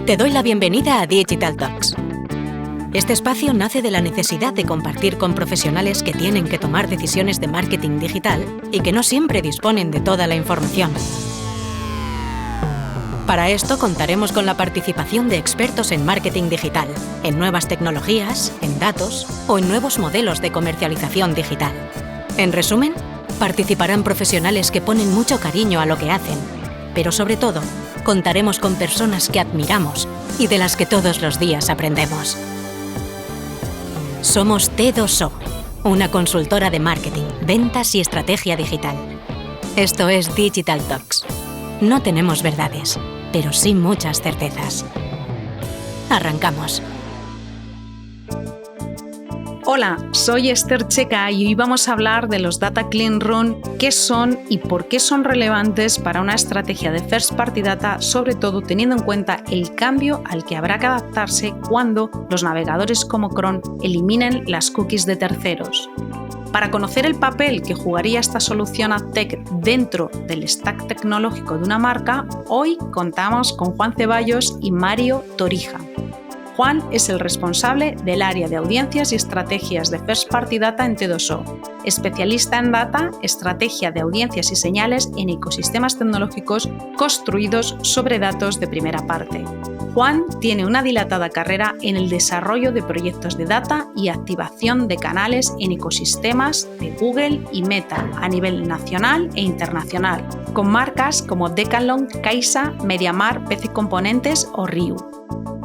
Te doy la bienvenida a Digital Talks. Este espacio nace de la necesidad de compartir con profesionales que tienen que tomar decisiones de marketing digital y que no siempre disponen de toda la información. Para esto contaremos con la participación de expertos en marketing digital, en nuevas tecnologías, en datos o en nuevos modelos de comercialización digital. En resumen, participarán profesionales que ponen mucho cariño a lo que hacen, pero sobre todo, contaremos con personas que admiramos y de las que todos los días aprendemos. Somos T2O, una consultora de marketing, ventas y estrategia digital. Esto es Digital Talks. No tenemos verdades, pero sí muchas certezas. Arrancamos. Hola, soy Esther Checa y hoy vamos a hablar de los Data Clean Room, qué son y por qué son relevantes para una estrategia de First Party Data, sobre todo teniendo en cuenta el cambio al que habrá que adaptarse cuando los navegadores como Chrome eliminen las cookies de terceros. Para conocer el papel que jugaría esta solución AdTech dentro del stack tecnológico de una marca, hoy contamos con Juan Ceballos y Mario Torija. Juan es el responsable del área de audiencias y estrategias de First Party Data en T2O, especialista en data, estrategia de audiencias y señales en ecosistemas tecnológicos construidos sobre datos de primera parte. Juan tiene una dilatada carrera en el desarrollo de proyectos de data y activación de canales en ecosistemas de Google y Meta a nivel nacional e internacional, con marcas como Decathlon, Caixa, MediaMarkt, PC Componentes o Riu.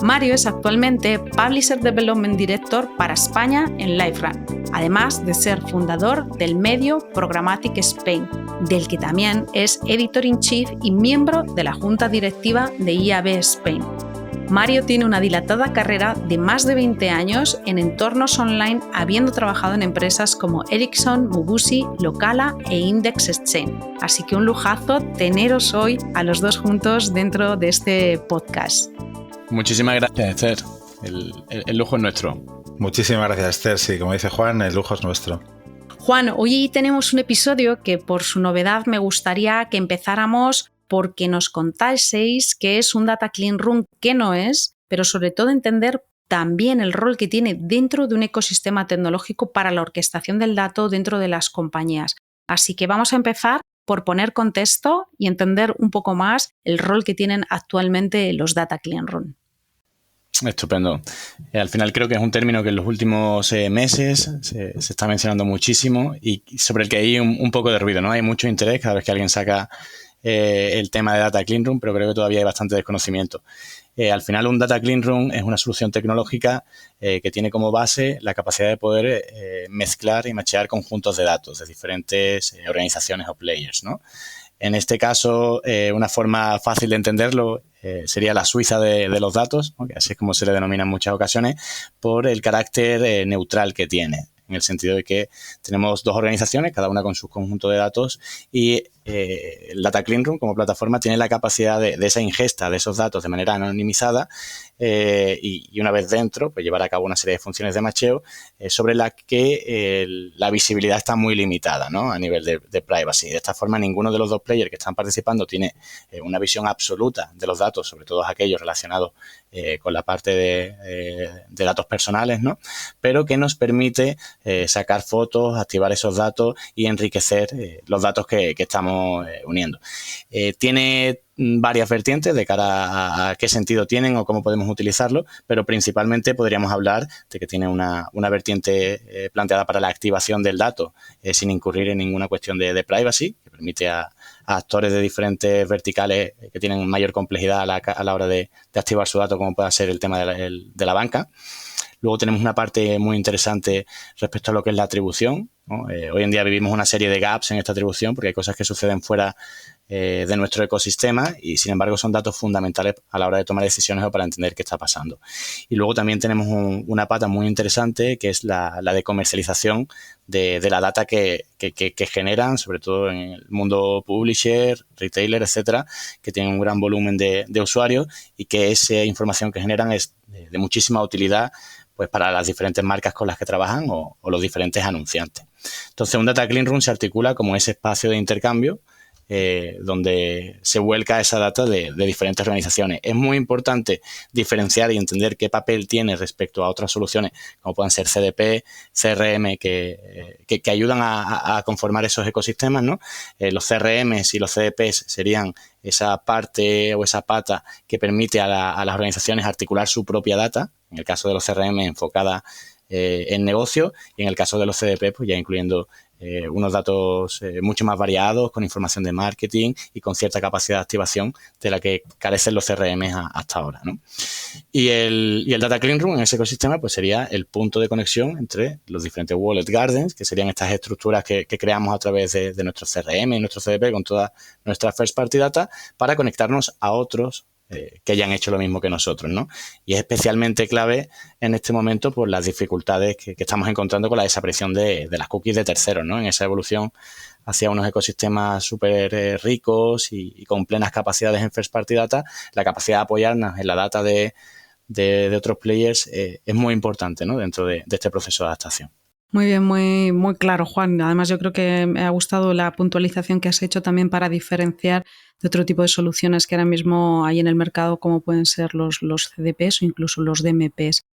Mario es actualmente Publisher Development Director para España en LiveRun, además de ser fundador del medio Programmatic Spain, del que también es Editor-in-Chief y miembro de la Junta Directiva de IAB Spain. Mario tiene una dilatada carrera de más de 20 años en entornos online, habiendo trabajado en empresas como Ericsson, Mubusi, Locala e Index Exchange. Así que un lujazo teneros hoy a los dos juntos dentro de este podcast. Muchísimas gracias, Esther. El lujo es nuestro. Muchísimas gracias, Esther. Sí, como dice Juan, el lujo es nuestro. Juan, hoy tenemos un episodio que por su novedad me gustaría que empezáramos porque nos contaseis qué es un Data Clean Room, qué no es, pero sobre todo entender también el rol que tiene dentro de un ecosistema tecnológico para la orquestación del dato dentro de las compañías. Así que vamos a empezar por poner contexto y entender un poco más el rol que tienen actualmente los Data Clean Room. Estupendo. Al final creo que es un término que en los últimos meses se está mencionando muchísimo y sobre el que hay un poco de ruido, ¿no? Hay mucho interés cada vez que alguien saca el tema de Data Clean Room, pero creo que todavía hay bastante desconocimiento. Al final un Data Clean Room es una solución tecnológica que tiene como base la capacidad de poder mezclar y machear conjuntos de datos de diferentes organizaciones o players, ¿no? En este caso, una forma fácil de entenderlo sería la Suiza de los datos, ¿no? Que así es como se le denomina en muchas ocasiones, por el carácter neutral que tiene, en el sentido de que tenemos dos organizaciones, cada una con su conjunto de datos, y el Data Clean Room como plataforma tiene la capacidad de esa ingesta de esos datos de manera anonimizada y una vez dentro, pues llevar a cabo una serie de funciones de macheo sobre las que la visibilidad está muy limitada, ¿no? A nivel de privacy. De esta forma, ninguno de los dos players que están participando tiene una visión absoluta de los datos, sobre todo aquellos relacionados con la parte de datos personales, ¿no? Pero que nos permite sacar fotos, activar esos datos y enriquecer los datos que estamos uniendo. Tiene varias vertientes de cara a qué sentido tienen o cómo podemos utilizarlo, pero principalmente podríamos hablar de que tiene una vertiente planteada para la activación del dato sin incurrir en ninguna cuestión de privacy, que permite a actores de diferentes verticales que tienen mayor complejidad a la hora de activar su dato, como pueda ser el tema de la banca. Luego tenemos una parte muy interesante respecto a lo que es la atribución, ¿no? Hoy en día vivimos una serie de gaps en esta atribución porque hay cosas que suceden fuera de nuestro ecosistema y, sin embargo, son datos fundamentales a la hora de tomar decisiones o para entender qué está pasando. Y luego también tenemos una pata muy interesante que es la de comercialización de la data que generan, sobre todo en el mundo publisher, retailer, etcétera, que tienen un gran volumen de usuarios y que esa información que generan es de muchísima utilidad pues para las diferentes marcas con las que trabajan o los diferentes anunciantes. Entonces, un Data Clean Room se articula como ese espacio de intercambio donde se vuelca esa data de diferentes organizaciones. Es muy importante diferenciar y entender qué papel tiene respecto a otras soluciones, como puedan ser CDP, CRM, que ayudan a conformar esos ecosistemas, ¿no? Los CRMs y los CDPs serían esa parte o esa pata que permite a las organizaciones articular su propia data, en el caso de los CRM enfocada en negocio, y en el caso de los CDP, pues ya incluyendo unos datos mucho más variados, con información de marketing y con cierta capacidad de activación de la que carecen los CRM hasta ahora, ¿no? Y el Data Clean Room en ese ecosistema pues sería el punto de conexión entre los diferentes Wallet Gardens, que serían estas estructuras que creamos a través de nuestro CRM y nuestro CDP con toda nuestra first party data, para conectarnos a otros que hayan hecho lo mismo que nosotros, ¿no? Y es especialmente clave en este momento por las dificultades que estamos encontrando con la desaparición de las cookies de terceros, ¿no? En esa evolución hacia unos ecosistemas súper ricos y con plenas capacidades en first party data, la capacidad de apoyarnos en la data de otros players es muy importante, ¿no? Dentro de este proceso de adaptación. Muy bien, muy, muy claro, Juan. Además, yo creo que me ha gustado la puntualización que has hecho también para diferenciar de otro tipo de soluciones que ahora mismo hay en el mercado, como pueden ser los CDPs o incluso los DMPs.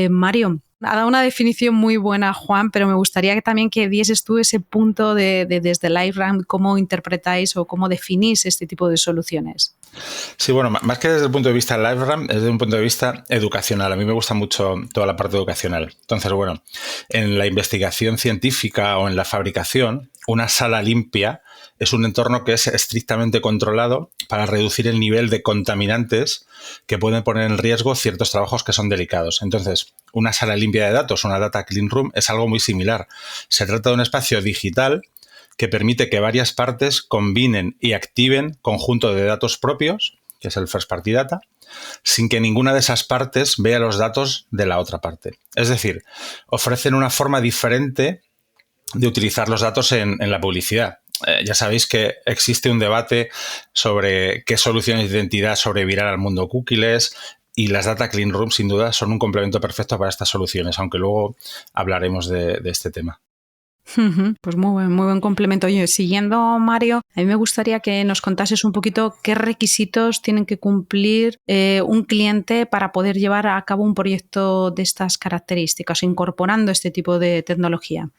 Mario, ha dado una definición muy buena, Juan, pero me gustaría que también que dieses tú ese punto de desde LiveRamp, cómo interpretáis o cómo definís este tipo de soluciones. Sí, bueno, más que desde el punto de vista LiveRamp, es desde un punto de vista educacional. A mí me gusta mucho toda la parte educacional. Entonces, bueno, en la investigación científica o en la fabricación, una sala limpia es un entorno que es estrictamente controlado para reducir el nivel de contaminantes que pueden poner en riesgo ciertos trabajos que son delicados. Entonces, una sala limpia de datos, una data clean room, es algo muy similar. Se trata de un espacio digital que permite que varias partes combinen y activen conjunto de datos propios, que es el first party data, sin que ninguna de esas partes vea los datos de la otra parte. Es decir, ofrecen una forma diferente de utilizar los datos en la publicidad. Ya sabéis que existe un debate sobre qué soluciones de identidad sobrevivirán al mundo cookieless, y las Data Clean Rooms, sin duda, son un complemento perfecto para estas soluciones, aunque luego hablaremos de este tema. Pues muy buen complemento. Oye, siguiendo, Mario, a mí me gustaría que nos contases un poquito qué requisitos tienen que cumplir un cliente para poder llevar a cabo un proyecto de estas características, incorporando este tipo de tecnología.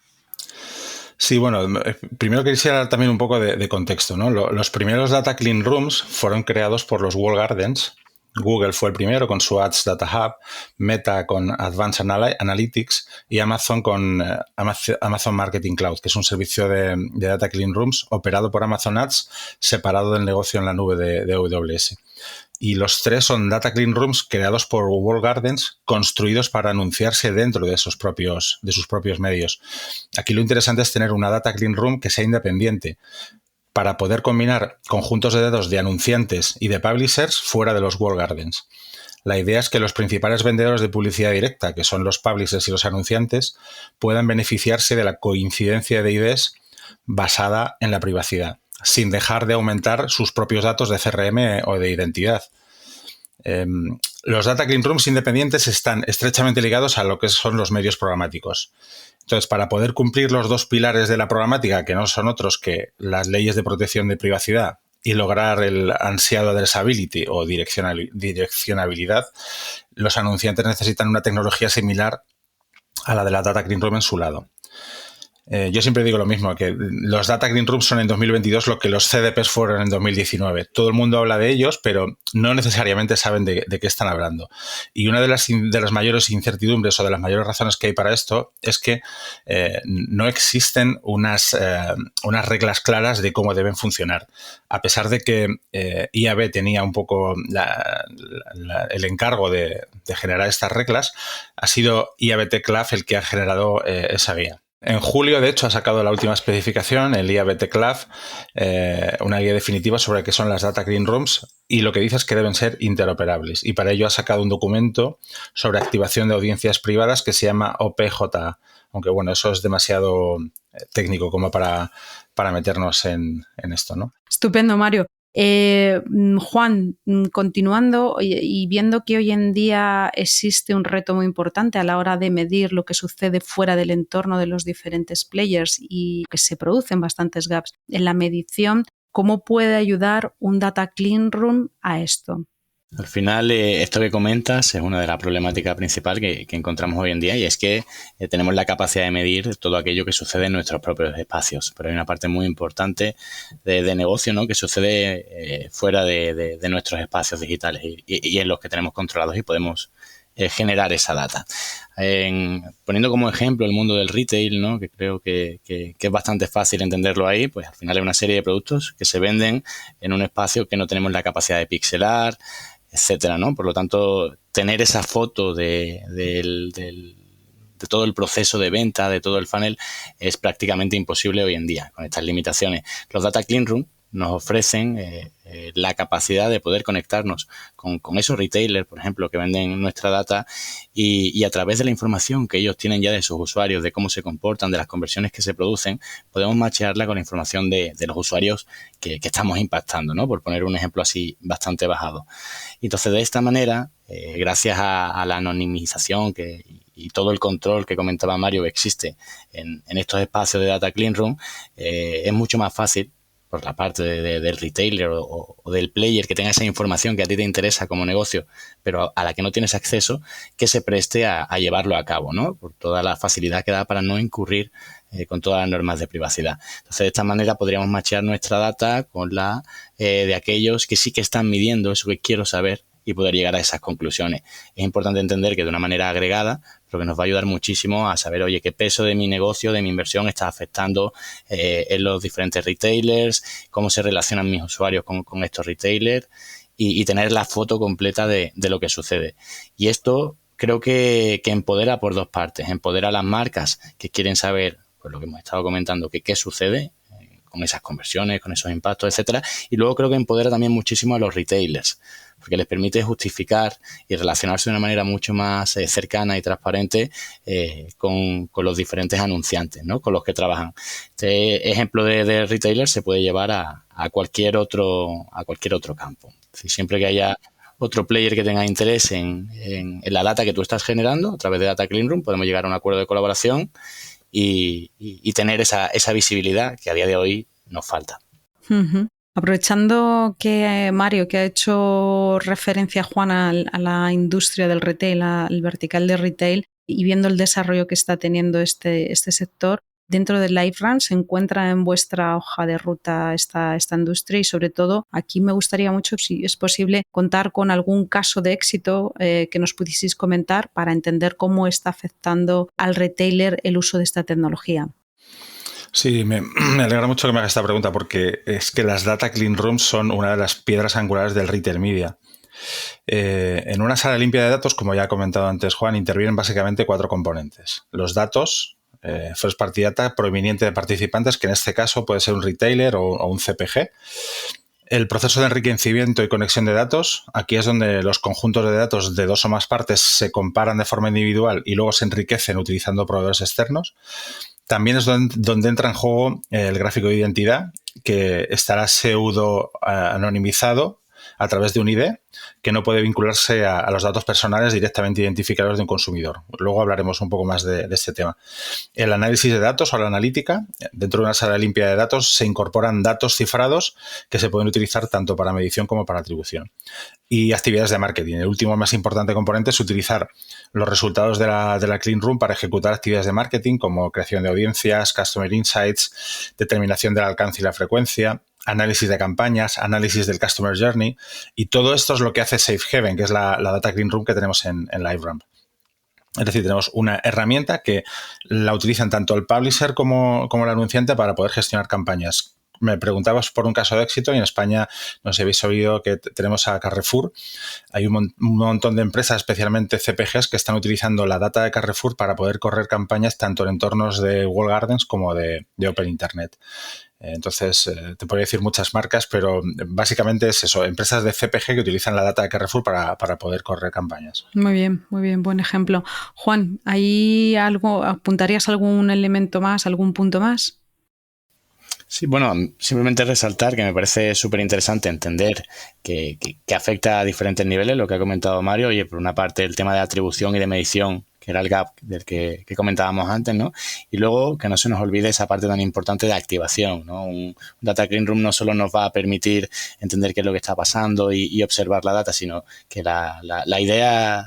Sí, bueno, primero quisiera dar también un poco de contexto, ¿no? Los primeros Data Clean Rooms fueron creados por los Walled Gardens. Google fue el primero con su Ads Data Hub, Meta con Advanced Analytics y Amazon con Amazon Marketing Cloud, que es un servicio de Data Clean Rooms operado por Amazon Ads, separado del negocio en la nube de AWS. Y los tres son Data Clean Rooms creados por Walled Gardens, construidos para anunciarse dentro de sus propios medios. Aquí lo interesante es tener una Data Clean Room que sea independiente, para poder combinar conjuntos de datos de anunciantes y de publishers fuera de los Walled Gardens. La idea es que los principales vendedores de publicidad directa, que son los publishers y los anunciantes, puedan beneficiarse de la coincidencia de IDs basada en la privacidad, sin dejar de aumentar sus propios datos de CRM o de identidad. Los Data Clean Rooms independientes están estrechamente ligados a lo que son los medios programáticos. Entonces, para poder cumplir los dos pilares de la programática, que no son otros que las leyes de protección de privacidad y lograr el ansiado addressability o direccionabilidad, los anunciantes necesitan una tecnología similar a la de la Data Clean Room en su lado. Yo siempre digo lo mismo, que los Data Clean Rooms son en 2022 lo que los CDPs fueron en 2019. Todo el mundo habla de ellos, pero no necesariamente saben de qué están hablando. Y una de las mayores incertidumbres o de las mayores razones que hay para esto es que no existen unas reglas claras de cómo deben funcionar. A pesar de que IAB tenía un poco el encargo de generar estas reglas, ha sido IAB Tech Lab el que ha generado esa guía. En julio, de hecho, ha sacado la última especificación, el IAB Tech Lab, una guía definitiva sobre qué son las Data Clean Rooms, y lo que dice es que deben ser interoperables. Y para ello ha sacado un documento sobre activación de audiencias privadas que se llama OPJA, aunque bueno, eso es demasiado técnico como para meternos en esto, ¿no? Estupendo, Mario. Juan, continuando y viendo que hoy en día existe un reto muy importante a la hora de medir lo que sucede fuera del entorno de los diferentes players y que se producen bastantes gaps en la medición, ¿Cómo puede ayudar un Data Clean Room a esto? Al final, esto que comentas es una de las problemáticas principales que encontramos hoy en día, y es que tenemos la capacidad de medir todo aquello que sucede en nuestros propios espacios, pero hay una parte muy importante de negocio, ¿no?, que sucede fuera de nuestros espacios digitales y en los que tenemos controlados y podemos generar esa data. Poniendo como ejemplo el mundo del retail, ¿no?, que creo que es bastante fácil entenderlo ahí, pues al final hay una serie de productos que se venden en un espacio que no tenemos la capacidad de pixelar, etcétera, ¿no? Por lo tanto, tener esa foto de todo el proceso de venta, de todo el funnel, es prácticamente imposible hoy en día con estas limitaciones. Los Data Clean Room nos ofrecen la capacidad de poder conectarnos con esos retailers, por ejemplo, que venden nuestra data y a través de la información que ellos tienen ya de sus usuarios, de cómo se comportan, de las conversiones que se producen, podemos machearla con la información de los usuarios que estamos impactando, ¿no? Por poner un ejemplo así bastante bajado. Entonces, de esta manera, gracias a la anonimización y todo el control que comentaba Mario que existe en estos espacios de Data Clean Room, es mucho más fácil por la parte del retailer o del player que tenga esa información que a ti te interesa como negocio, pero a la que no tienes acceso, que se preste a llevarlo a cabo, ¿no? Por toda la facilidad que da para no incurrir con todas las normas de privacidad. Entonces, de esta manera podríamos machear nuestra data con la de aquellos que sí que están midiendo eso que quiero saber y poder llegar a esas conclusiones. Es importante entender que de una manera agregada, pero que nos va a ayudar muchísimo a saber, oye, qué peso de mi negocio, de mi inversión está afectando en los diferentes retailers, cómo se relacionan mis usuarios con estos retailers y tener la foto completa de lo que sucede. Y esto creo que empodera por dos partes. Empodera a las marcas que quieren saber, pues lo que hemos estado comentando, que qué sucede con esas conversiones, con esos impactos, etcétera. Y luego creo que empodera también muchísimo a los retailers, porque les permite justificar y relacionarse de una manera mucho más cercana y transparente con los diferentes anunciantes, ¿no?, con los que trabajan. Este ejemplo de retailer se puede llevar a cualquier otro campo. Si siempre que haya otro player que tenga interés en la data que tú estás generando, a través de Data Clean Room podemos llegar a un acuerdo de colaboración y tener esa visibilidad que a día de hoy nos falta. Uh-huh. Aprovechando que Mario, que ha hecho referencia, Juan, a la industria del retail, al vertical de retail, y viendo el desarrollo que está teniendo este sector, dentro de LiveRamp se encuentra en vuestra hoja de ruta esta industria, y sobre todo aquí me gustaría mucho, si es posible, contar con algún caso de éxito que nos pudieseis comentar para entender cómo está afectando al retailer el uso de esta tecnología. Sí, me alegra mucho que me hagas esta pregunta porque es que las Data Clean Rooms son una de las piedras angulares del retail media. En una sala limpia de datos, como ya ha comentado antes Juan, intervienen básicamente 4 componentes. Los datos, first party data proveniente de participantes, que en este caso puede ser un retailer o un CPG. El proceso de enriquecimiento y conexión de datos, aquí es donde los conjuntos de datos de 2 o más partes se comparan de forma individual y luego se enriquecen utilizando proveedores externos. También es donde entra en juego el gráfico de identidad, que estará pseudo anonimizado a través de un ID que no puede vincularse a los datos personales directamente identificados de un consumidor. Luego hablaremos un poco más de este tema. El análisis de datos o la analítica. Dentro de una sala limpia de datos se incorporan datos cifrados que se pueden utilizar tanto para medición como para atribución. Y actividades de marketing. El último más importante componente es utilizar los resultados de la Clean Room para ejecutar actividades de marketing como creación de audiencias, Customer Insights, determinación del alcance y la frecuencia, análisis de campañas, análisis del Customer Journey, y todo esto es lo que hace Safe Haven, que es la Data Clean Room que tenemos en LiveRamp. Es decir, tenemos una herramienta que la utilizan tanto el publisher como el anunciante para poder gestionar campañas. Me preguntabas por un caso de éxito y en España, no sé si habéis oído que tenemos a Carrefour. Hay un montón de empresas, especialmente CPGs, que están utilizando la data de Carrefour para poder correr campañas tanto en entornos de Walled Gardens como de Open Internet. Entonces, te podría decir muchas marcas, pero básicamente es eso, empresas de CPG que utilizan la data de Carrefour para poder correr campañas. Muy bien, buen ejemplo. Juan, ¿ahí apuntarías algún elemento más, algún punto más? Sí, bueno, simplemente resaltar que me parece súper interesante entender que afecta a diferentes niveles, lo que ha comentado Mario. Oye, por una parte el tema de atribución y de medición, que era el gap del que comentábamos antes, ¿no? Y luego que no se nos olvide esa parte tan importante de activación, ¿no? Un Data Clean Room no solo nos va a permitir entender qué es lo que está pasando y observar la data, sino que la idea...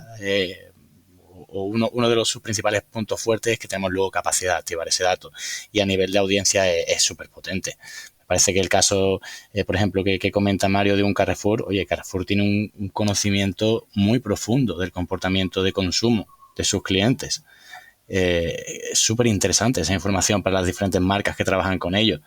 o uno de sus principales puntos fuertes es que tenemos luego capacidad de activar ese dato, y a nivel de audiencia es súper potente. Me parece que el caso, por ejemplo, que comenta Mario de un Carrefour, oye, Carrefour tiene un conocimiento muy profundo del comportamiento de consumo de sus clientes. Es súper interesante esa información para las diferentes marcas que trabajan con ellos.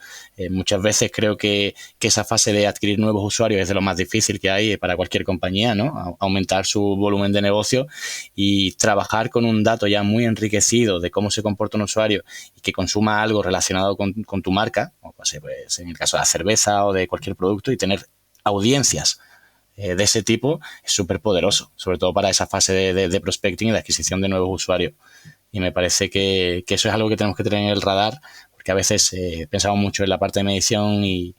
Muchas veces creo que esa fase de adquirir nuevos usuarios es de lo más difícil que hay para cualquier compañía, ¿no? Aumentar su volumen de negocio, y trabajar con un dato ya muy enriquecido de cómo se comporta un usuario y que consuma algo relacionado con tu marca, o pues, en el caso de la cerveza o de cualquier producto, y tener audiencias de ese tipo es súper poderoso, sobre todo para esa fase de prospecting y de adquisición de nuevos usuarios. Y me parece que eso es algo que tenemos que tener en el radar, porque a veces pensamos mucho en la parte de medición y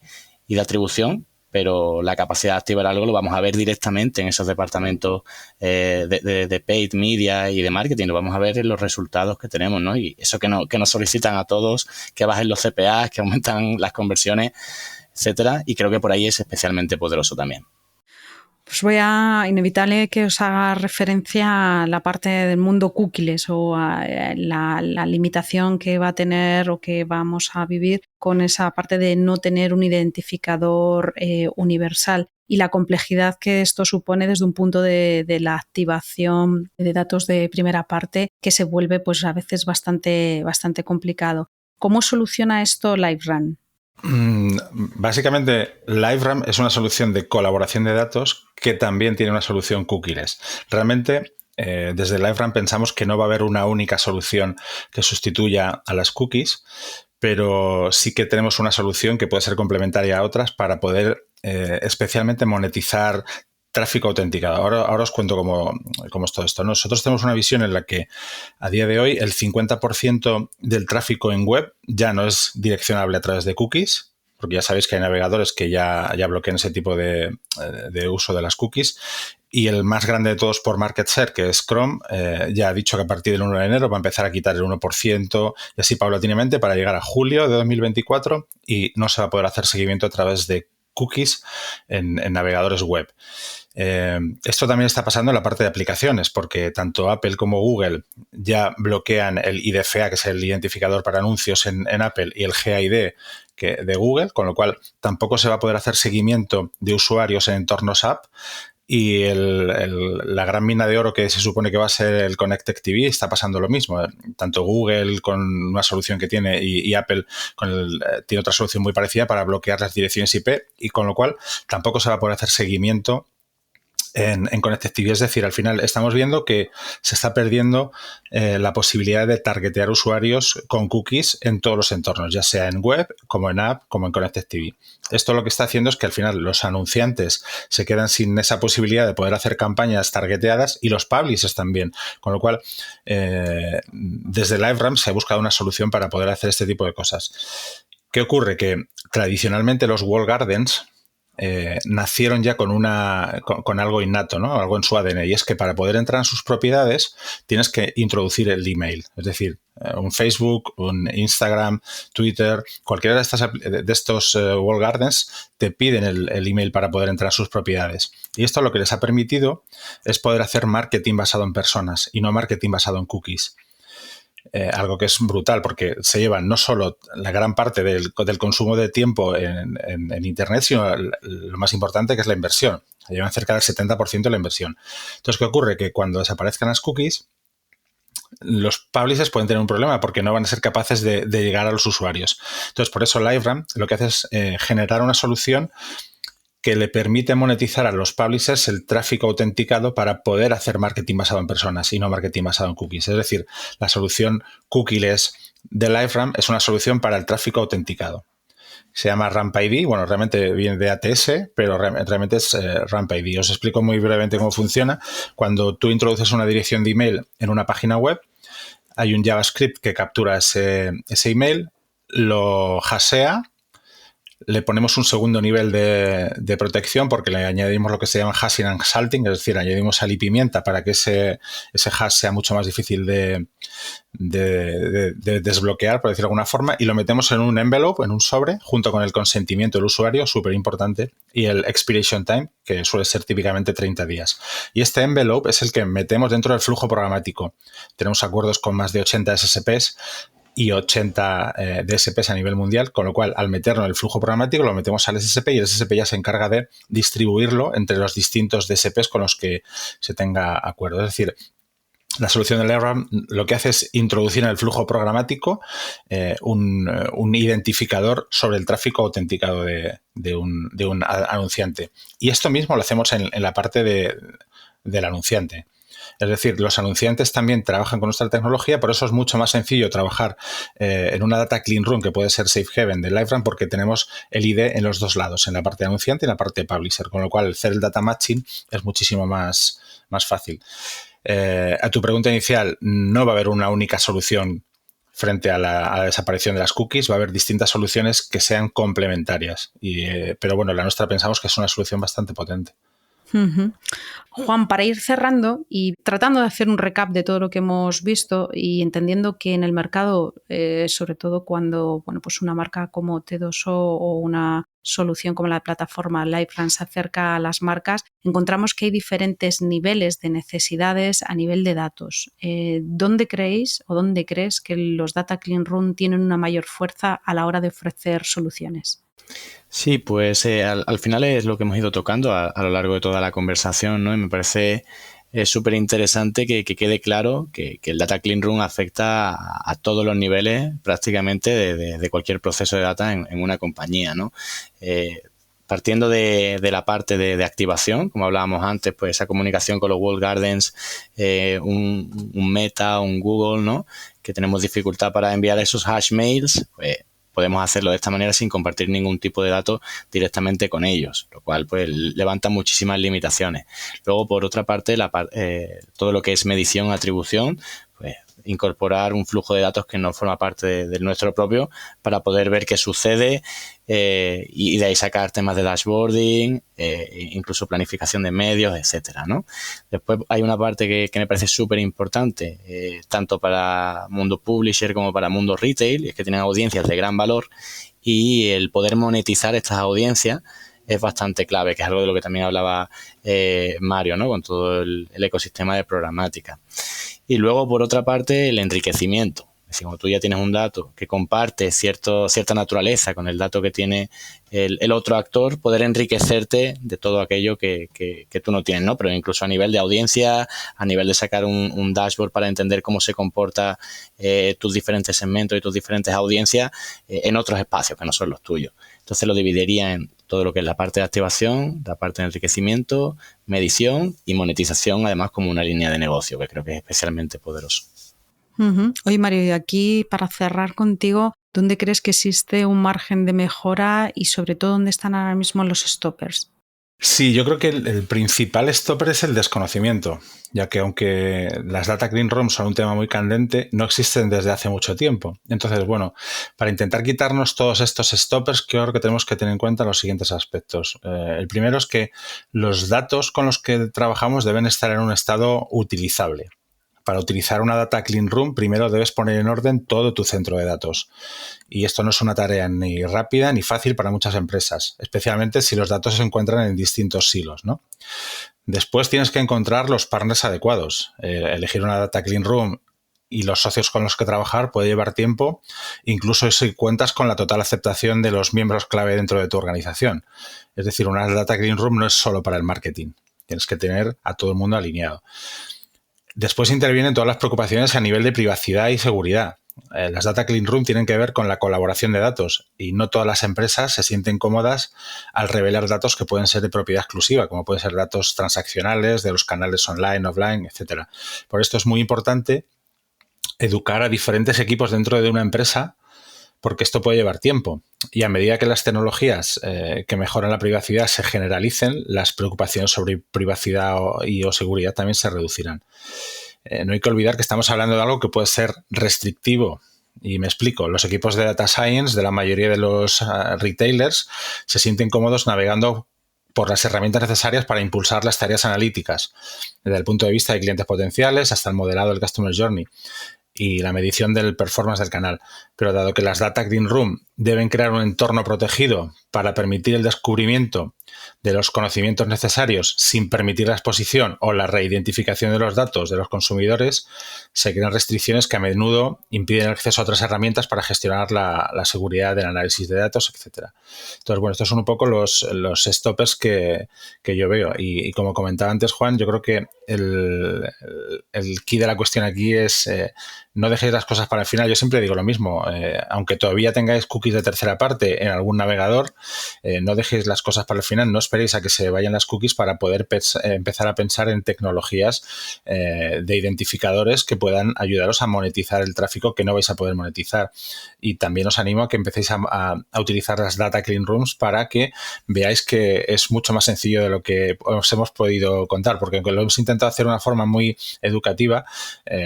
de atribución, pero la capacidad de activar algo lo vamos a ver directamente en esos departamentos de paid media y de marketing. Lo vamos a ver en los resultados que tenemos, ¿no? Y eso que nos solicitan a todos, que bajen los CPAs, que aumentan las conversiones, etcétera. Y creo que por ahí es especialmente poderoso también. Pues inevitable que os haga referencia a la parte del mundo cookies o a la limitación que va a tener o que vamos a vivir con esa parte de no tener un identificador universal, y la complejidad que esto supone desde un punto de la activación de datos de primera parte, que se vuelve pues a veces bastante complicado. ¿Cómo soluciona esto LiveRun? Básicamente, LiveRam es una solución de colaboración de datos que también tiene una solución cookieless. Realmente, desde LiveRam pensamos que no va a haber una única solución que sustituya a las cookies, pero sí que tenemos una solución que puede ser complementaria a otras para poder especialmente monetizar tráfico autenticado. Ahora os cuento cómo es todo esto. Nosotros tenemos una visión en la que a día de hoy el 50% del tráfico en web ya no es direccionable a través de cookies, porque ya sabéis que hay navegadores que ya bloquean ese tipo de uso de las cookies. Y el más grande de todos por market share, que es Chrome, ya ha dicho que a partir del 1 de enero va a empezar a quitar el 1% y así paulatinamente para llegar a julio de 2024, y no se va a poder hacer seguimiento a través de cookies en navegadores web. Esto también está pasando en la parte de aplicaciones, porque tanto Apple como Google ya bloquean el IDFA, que es el identificador para anuncios en Apple, y el GID de Google, con lo cual tampoco se va a poder hacer seguimiento de usuarios en entornos app. Y la gran mina de oro que se supone que va a ser el Connected TV está pasando lo mismo. Tanto Google con una solución que tiene y Apple tiene otra solución muy parecida para bloquear las direcciones IP, y con lo cual tampoco se va a poder hacer seguimiento en Connected TV. Es decir, al final estamos viendo que se está perdiendo la posibilidad de targetear usuarios con cookies en todos los entornos, ya sea en web, como en app, como en Connected TV. Esto lo que está haciendo es que al final los anunciantes se quedan sin esa posibilidad de poder hacer campañas targeteadas, y los publishers también. Con lo cual, desde LiveRam se ha buscado una solución para poder hacer este tipo de cosas. ¿Qué ocurre? Que tradicionalmente los walled gardens nacieron ya con algo innato, ¿no? Algo en su ADN, y es que para poder entrar en sus propiedades tienes que introducir el email. Es decir, un Facebook, un Instagram, Twitter, cualquiera de estos walled gardens te piden el email para poder entrar a sus propiedades. Y esto lo que les ha permitido es poder hacer marketing basado en personas y no marketing basado en cookies. Algo que es brutal, porque se llevan no solo la gran parte del consumo de tiempo en Internet, sino lo más importante, que es la inversión. Se llevan cerca del 70% de la inversión. Entonces, ¿qué ocurre? Que cuando desaparezcan las cookies, los publishers pueden tener un problema porque no van a ser capaces de llegar a los usuarios. Entonces, por eso LiveRam lo que hace es generar una solución que le permite monetizar a los publishers el tráfico autenticado para poder hacer marketing basado en personas y no marketing basado en cookies. Es decir, la solución cookieless de LiveRam es una solución para el tráfico autenticado. Se llama RampID, bueno, realmente viene de ATS, pero realmente es RampID. Os explico muy brevemente cómo funciona. Cuando tú introduces una dirección de email en una página web, hay un JavaScript que captura ese email, lo hashea le ponemos un segundo nivel de protección porque le añadimos lo que se llama hashing and salting, es decir, añadimos sal y pimienta para que ese hash sea mucho más difícil de desbloquear, por decirlo de alguna forma, y lo metemos en un envelope, en un sobre, junto con el consentimiento del usuario, súper importante, y el expiration time, que suele ser típicamente 30 días. Y este envelope es el que metemos dentro del flujo programático. Tenemos acuerdos con más de 80 SSPs y 80 DSPs a nivel mundial, con lo cual al meterlo en el flujo programático lo metemos al SSP y el SSP ya se encarga de distribuirlo entre los distintos DSPs con los que se tenga acuerdo. Es decir, la solución de LiveRamp lo que hace es introducir en el flujo programático un identificador sobre el tráfico autenticado de un anunciante. Y esto mismo lo hacemos en la parte del anunciante. Es decir, los anunciantes también trabajan con nuestra tecnología, por eso es mucho más sencillo trabajar en una data clean room que puede ser Safe Haven de LiveRamp, porque tenemos el ID en los dos lados, en la parte de anunciante y en la parte de publisher, con lo cual hacer el data matching es muchísimo más fácil. A tu pregunta inicial, no va a haber una única solución frente a la desaparición de las cookies, va a haber distintas soluciones que sean complementarias, pero bueno, la nuestra pensamos que es una solución bastante potente. Uh-huh. Juan, para ir cerrando y tratando de hacer un recap de todo lo que hemos visto y entendiendo que en el mercado, sobre todo cuando pues una marca como T2O o una solución como la plataforma LiveRamp se acerca a las marcas, encontramos que hay diferentes niveles de necesidades a nivel de datos. ¿Dónde creéis o dónde crees que los Data Clean Room tienen una mayor fuerza a la hora de ofrecer soluciones? Sí, pues al final es lo que hemos ido tocando a lo largo de toda la conversación, ¿no? Y me parece súper interesante que quede claro que el Data Clean Room afecta a todos los niveles prácticamente de cualquier proceso de data en una compañía, ¿no? Partiendo de la parte de activación, como hablábamos antes, pues esa comunicación con los walled gardens, un Meta, un Google, ¿no? Que tenemos dificultad para enviar esos hash mails, pues podemos hacerlo de esta manera sin compartir ningún tipo de datos directamente con ellos, lo cual pues levanta muchísimas limitaciones. Luego, por otra parte, todo lo que es medición, atribución, pues incorporar un flujo de datos que no forma parte del nuestro propio para poder ver qué sucede y de ahí sacar temas de dashboarding, incluso planificación de medios, etcétera, ¿no? Después hay una parte que me parece súper importante, tanto para mundo publisher como para mundo retail, y es que tienen audiencias de gran valor y el poder monetizar estas audiencias es bastante clave, que es algo de lo que también hablaba Mario, ¿no? Con todo el ecosistema de programática. Y luego, por otra parte, el enriquecimiento. Es decir, cuando tú ya tienes un dato que comparte cierta naturaleza con el dato que tiene el otro actor, poder enriquecerte de todo aquello que tú no tienes, ¿no? Pero incluso a nivel de audiencia, a nivel de sacar un dashboard para entender cómo se comporta tus diferentes segmentos y tus diferentes audiencias en otros espacios que no son los tuyos. Entonces lo dividiría en todo lo que es la parte de activación, la parte de enriquecimiento, medición y monetización, además como una línea de negocio, que creo que es especialmente poderoso. Uh-huh. Oye, Mario, y aquí para cerrar contigo, ¿dónde crees que existe un margen de mejora y sobre todo dónde están ahora mismo los stoppers? Sí, yo creo que el principal stopper es el desconocimiento, ya que aunque las Data Clean Rooms son un tema muy candente, no existen desde hace mucho tiempo. Entonces, bueno, para intentar quitarnos todos estos stoppers, creo que tenemos que tener en cuenta los siguientes aspectos. El primero es que los datos con los que trabajamos deben estar en un estado utilizable. Para utilizar una Data Clean Room, primero debes poner en orden todo tu centro de datos. Y esto no es una tarea ni rápida ni fácil para muchas empresas, especialmente si los datos se encuentran en distintos silos, ¿no? Después tienes que encontrar los partners adecuados. Elegir una Data Clean Room y los socios con los que trabajar puede llevar tiempo, incluso si cuentas con la total aceptación de los miembros clave dentro de tu organización. Es decir, una Data Clean Room no es solo para el marketing. Tienes que tener a todo el mundo alineado. Después intervienen todas las preocupaciones a nivel de privacidad y seguridad. Las Data Clean Room tienen que ver con la colaboración de datos y no todas las empresas se sienten cómodas al revelar datos que pueden ser de propiedad exclusiva, como pueden ser datos transaccionales de los canales online, offline, etc. Por esto es muy importante educar a diferentes equipos dentro de una empresa, porque esto puede llevar tiempo. Y a medida que las tecnologías que mejoran la privacidad se generalicen, las preocupaciones sobre privacidad o seguridad también se reducirán. No hay que olvidar que estamos hablando de algo que puede ser restrictivo Y me explico. Los equipos de Data Science de la mayoría de los retailers se sienten cómodos navegando por las herramientas necesarias para impulsar las tareas analíticas, desde el punto de vista de clientes potenciales hasta el modelado del Customer Journey y la medición del performance del canal. Pero dado que las Data Clean Room deben crear un entorno protegido para permitir el descubrimiento de los conocimientos necesarios sin permitir la exposición o la reidentificación de los datos de los consumidores, se crean restricciones que a menudo impiden el acceso a otras herramientas para gestionar la seguridad del análisis de datos, etc. Entonces, bueno, estos son un poco los stoppers que yo veo. Y como comentaba antes Juan, yo creo que el key de la cuestión aquí es no dejéis las cosas para el final. Yo siempre digo lo mismo, aunque todavía tengáis cookies de tercera parte en algún navegador, no dejéis las cosas para el final, no esperéis a que se vayan las cookies para poder empezar a pensar en tecnologías de identificadores que puedan ayudaros a monetizar el tráfico que no vais a poder monetizar. Y también os animo a que empecéis a utilizar las Data Clean Rooms para que veáis que es mucho más sencillo de lo que os hemos podido contar, porque aunque lo hemos intentado hacer de una forma muy educativa,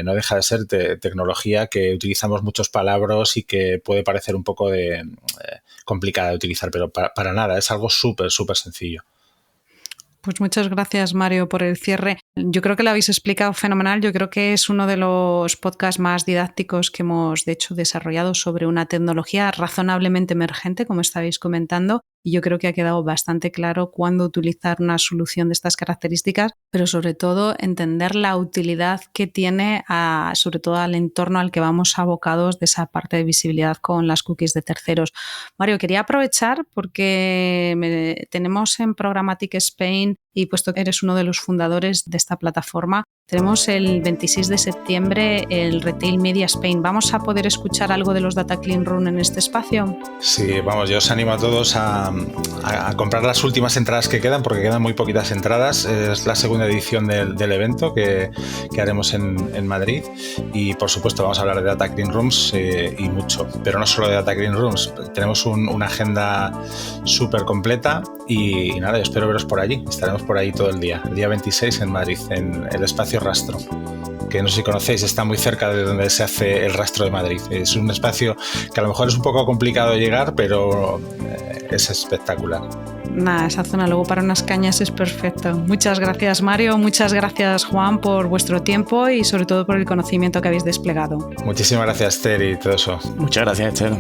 no deja de ser tecnología que utilizamos muchos palabras y que puede parecer un poco complicada de utilizar, pero para nada, es algo súper sencillo. Pues muchas gracias, Mario, por el cierre. Yo creo que lo habéis explicado fenomenal. Yo creo que es uno de los podcasts más didácticos que hemos, de hecho, desarrollado sobre una tecnología razonablemente emergente, como estabais comentando. Y yo creo que ha quedado bastante claro cuándo utilizar una solución de estas características, pero sobre todo entender la utilidad que tiene, sobre todo al entorno al que vamos abocados de esa parte de visibilidad con las cookies de terceros. Mario, quería aprovechar porque tenemos en Programmatic Spain, y puesto que eres uno de los fundadores de esta plataforma, tenemos el 26 de septiembre el Retail Media Spain. ¿Vamos a poder escuchar algo de los Data Clean Room en este espacio? Sí, vamos, yo os animo a todos a comprar las últimas entradas que quedan, porque quedan muy poquitas entradas. Es la segunda edición del evento que haremos en Madrid, y por supuesto vamos a hablar de Data Clean Rooms y mucho, pero no solo de Data Clean Rooms. Tenemos una agenda súper completa y nada, yo espero veros por allí. Estaremos por ahí todo el día 26 en Madrid, en el espacio Rastro, que no sé si conocéis, está muy cerca de donde se hace el Rastro de Madrid. Es un espacio que a lo mejor es un poco complicado de llegar, pero es espectacular. Nada, esa zona luego para unas cañas es perfecto. Muchas gracias, Mario, muchas gracias, Juan, por vuestro tiempo y sobre todo por el conocimiento que habéis desplegado. Muchísimas gracias, Esther, y todo eso. Muchas gracias, Esther.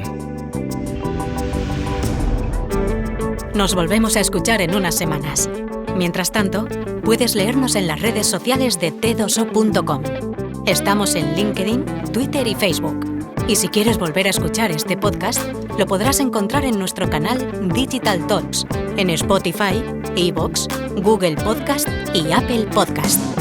Nos volvemos a escuchar en unas semanas. Mientras tanto, puedes leernos en las redes sociales de t2o.com. Estamos en LinkedIn, Twitter y Facebook. Y si quieres volver a escuchar este podcast, lo podrás encontrar en nuestro canal Digital Talks, en Spotify, iVoox, Google Podcast y Apple Podcast.